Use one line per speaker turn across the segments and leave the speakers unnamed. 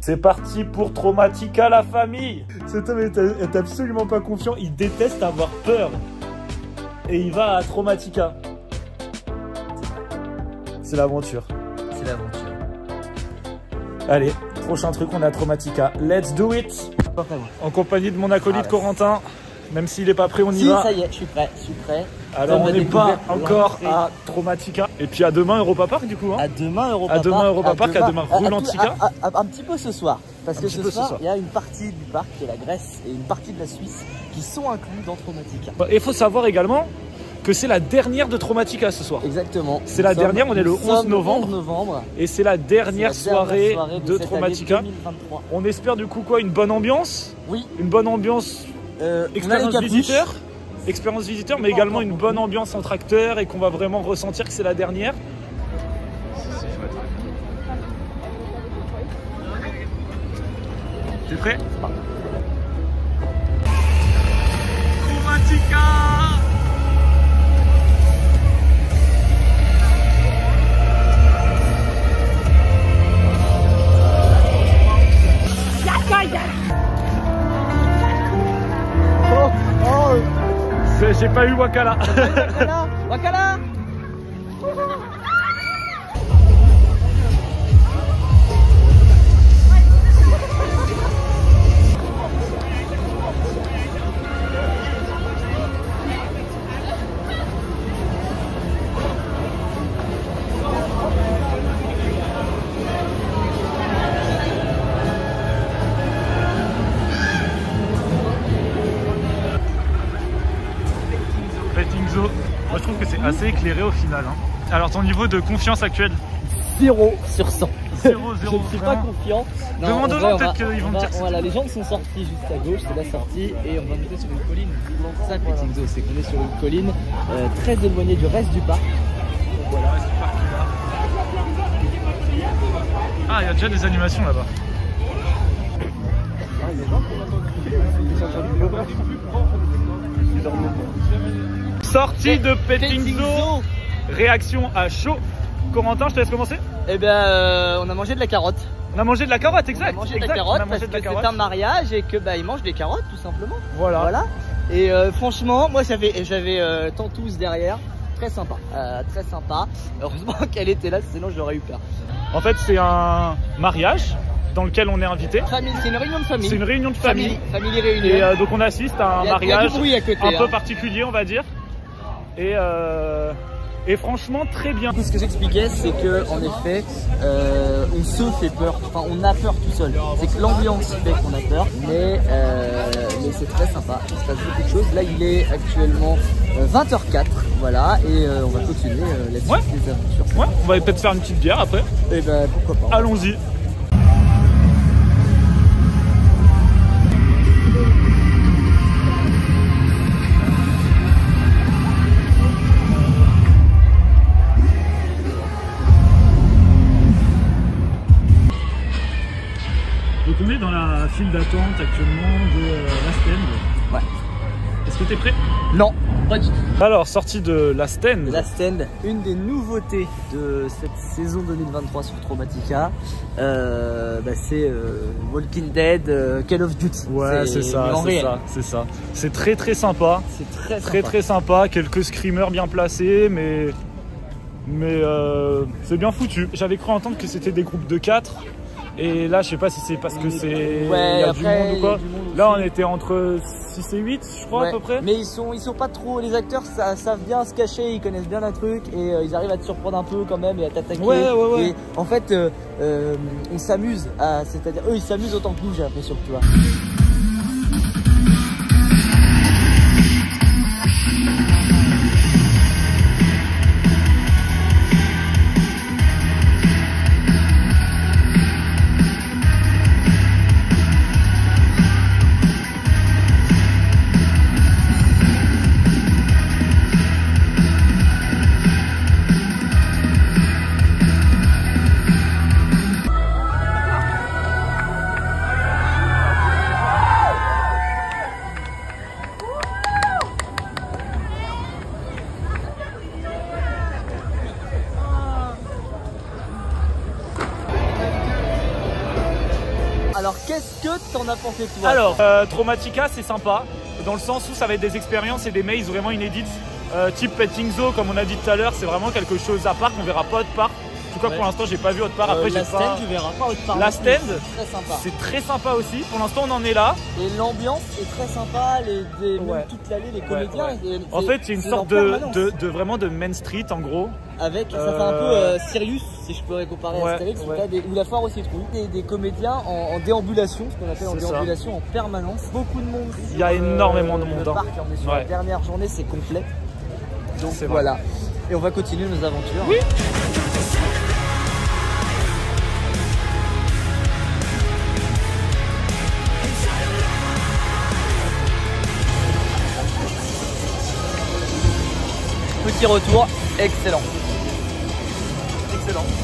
C'est parti pour Traumatica, la famille. Cet homme est absolument pas confiant, il déteste avoir peur. Et il va à Traumatica. C'est l'aventure.
C'est l'aventure.
Allez, prochain truc, on est à Traumatica. Let's do it. En compagnie de mon acolyte Corentin. Même s'il n'est pas prêt, on y va.
Ça y est, je suis prêt, je suis prêt.
Alors on n'est pas encore à Traumatica. Et puis à demain Europa Park du coup hein.
À demain Europa Park.
À demain Europa Park, à demain Roulantica.
Un petit peu ce soir. Parce que ce soir, il y a une partie du parc qui est la Grèce et une partie de la Suisse qui sont inclus dans Traumatica.
Et il faut savoir également que c'est la dernière de Traumatica ce soir.
Exactement.
C'est la dernière, on est le 11 novembre. Et c'est la dernière soirée de Traumatica. On espère du coup quoi? Une bonne ambiance? Oui. Une bonne ambiance expérience visiteur, mais également une bonne ambiance entre acteurs et qu'on va vraiment ressentir que c'est la dernière. T'es prêt? Traumatica! J'ai pas eu Wakala.
Wakala.
Moi je trouve que c'est assez éclairé au final. Hein. Alors ton niveau de confiance actuel?
0 sur 100.
0, 0.
Je ne suis pas confiant.
Demande aux gens, peut-être qu'ils vont me dire.
Voilà, les gens sont sortis juste à gauche, c'est la sortie et on va monter sur une colline. C'est ça Petting Zoo, c'est qu'on est sur une colline très éloignée du reste du parc. Donc, voilà.
Le reste du parc est là. Ah, il y a déjà des animations là-bas. Sortie de Petting Zoo. Réaction à chaud. Corentin, je te laisse commencer.
Eh bien, on a mangé de la carotte.
On a mangé de la carotte, exact.
On a mangé de la carotte parce que c'est un mariage et que ils mangent des carottes tout simplement.
Voilà.
Et franchement, moi j'avais Tantous derrière. Très sympa, très sympa. Heureusement qu'elle était là, sinon j'aurais eu peur.
En fait, c'est un mariage dans lequel on est invité.
C'est une réunion de famille.
C'est une réunion de famille.
Famille réunie.
Et donc on assiste à un mariage un peu particulier, on va dire. Et franchement très bien.
Ce que j'expliquais, c'est que en effet, on se fait peur. Enfin, on a peur tout seul. C'est que l'ambiance fait qu'on a peur, mais c'est très sympa. Il se passe beaucoup de choses. Là, il est actuellement 20h04, voilà, et on va continuer la suite des aventures.
Ouais, on va peut-être faire une petite bière après.
Et ben pourquoi pas.
Allons-y. Donc on est dans la file d'attente actuellement de Last End.
Ouais.
Est-ce que tu es prêt?
Non, pas du tout.
Alors, sortie de Last End.
Last End, une des nouveautés de cette saison 2023 sur Traumatica, c'est Walking Dead, Call of Duty.
Ouais, c'est ça. C'est très très sympa.
C'est
très sympa. Quelques screamers bien placés, mais c'est bien foutu. J'avais cru entendre que c'était des groupes de 4. Et là, je sais pas si c'est parce que c'est il y a du monde ou quoi. Là, on était entre 6 et 8, je crois, à peu près.
Mais ils sont pas trop, les acteurs savent bien se cacher, ils connaissent bien un truc et ils arrivent à te surprendre un peu quand même et à t'attaquer.
Ouais.
Et en fait, on s'amuse, c'est-à-dire eux, ils s'amusent autant que nous, j'ai l'impression, tu vois. Alors qu'est-ce que t'en as pensé toi?
Alors, Traumatica c'est sympa, dans le sens où ça va être des expériences et des mazes vraiment inédites. Type Petting Zoo, comme on a dit tout à l'heure, c'est vraiment quelque chose à part qu'on verra pas autre part. En tout cas, pour l'instant, j'ai pas vu autre part. Après,
la stand, tu verras pas autre part.
La stand,
très sympa.
C'est très sympa aussi. Pour l'instant, on en est là.
Et l'ambiance est très sympa. Même toute l'allée, les comédiens.
En fait, c'est une sorte de vraiment de Main Street, en gros.
Avec, ça fait un peu Sirius, si je pourrais comparer à Astérix, ou la foire aussi trouve. Des comédiens en déambulation, ce qu'on appelle en déambulation en permanence. Beaucoup de monde.
Il y a énormément de monde.
Le parc, on est sur la dernière journée, c'est complet. Donc voilà. Et on va continuer nos aventures.
Oui.
Petit retour, excellent.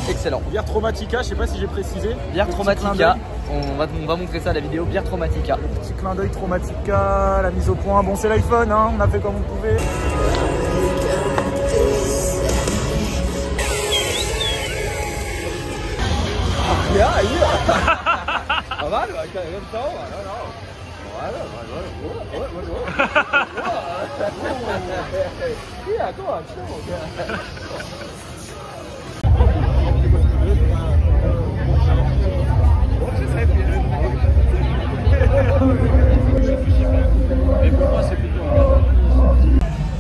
Excellent.
Bière Traumatica, je sais pas si j'ai précisé.
Bière Traumatica, on va montrer ça à la vidéo, bière Traumatica.
Le petit clin d'œil Traumatica, la mise au point. Bon, c'est l'iPhone, hein, on a fait comme on pouvait.
Pas mal, comme ça,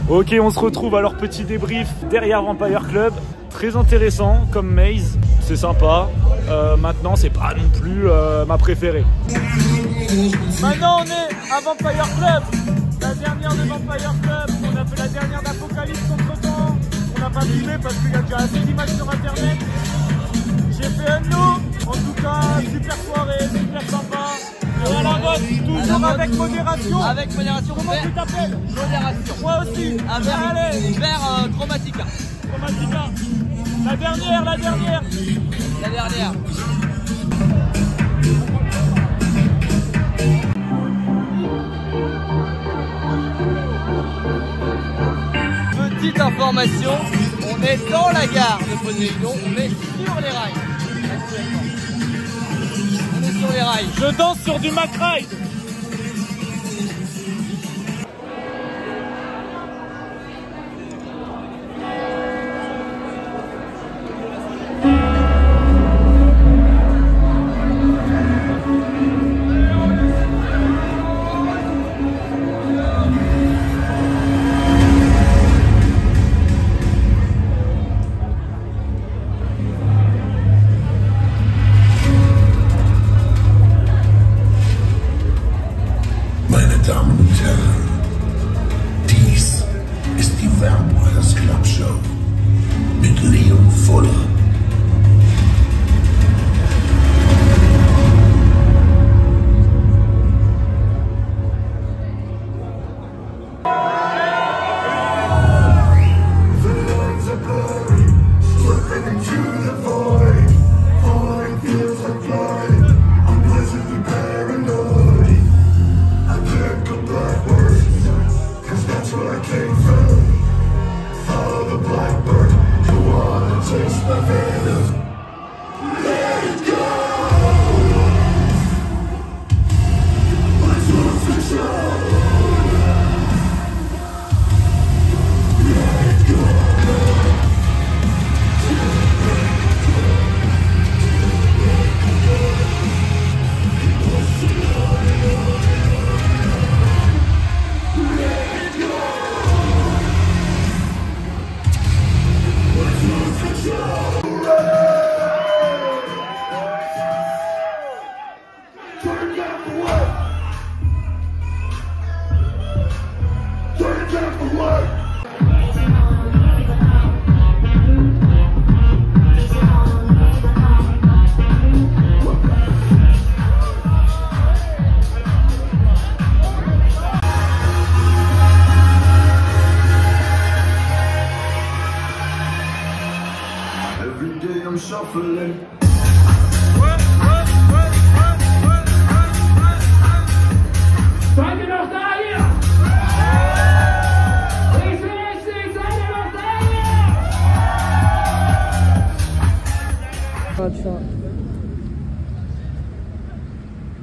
Ok, on se retrouve à leur petit débrief derrière Vampire Club. Très intéressant comme maze, c'est sympa. Maintenant, c'est pas non plus ma préférée. Maintenant, on est à Vampire Club, la dernière de Vampire Club. On a fait la dernière d'Apocalypse entre temps. On n'a pas filmé parce qu'il y a déjà assez d'images sur internet. J'ai fait un lot. En tout cas, super soirée, super sympa. Et à la mode, toujours avec modération.
Avec modération.
Comment tu t'appelles?
Modération.
Moi aussi.
Allez, vers Traumatica.
Traumatica. La dernière.
La dernière. Petite information, on est dans la gare de Poséidon, on est sur les rails. On est sur les rails.
Je danse sur du Mac Ride.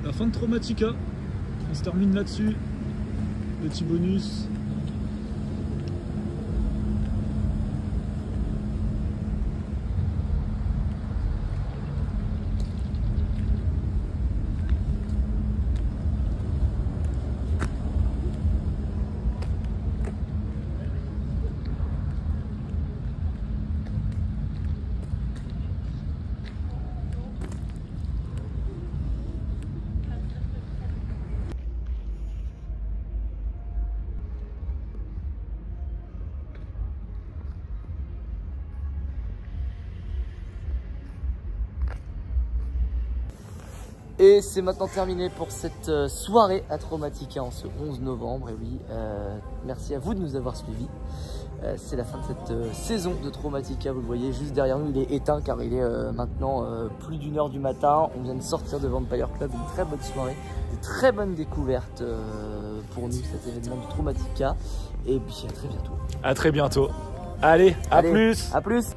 La fin de Traumatica. On se termine là-dessus. Petit bonus.
Et c'est maintenant terminé pour cette soirée à Traumatica en ce 11 novembre. Et oui, merci à vous de nous avoir suivis. C'est la fin de cette saison de Traumatica. Vous le voyez juste derrière nous, il est éteint car il est maintenant plus d'1 h du matin. On vient de sortir de Vampire Club, une très bonne soirée, de très bonnes découvertes pour nous, cet événement de Traumatica. Et puis à très bientôt.
À très bientôt. Allez, à plus.
À plus.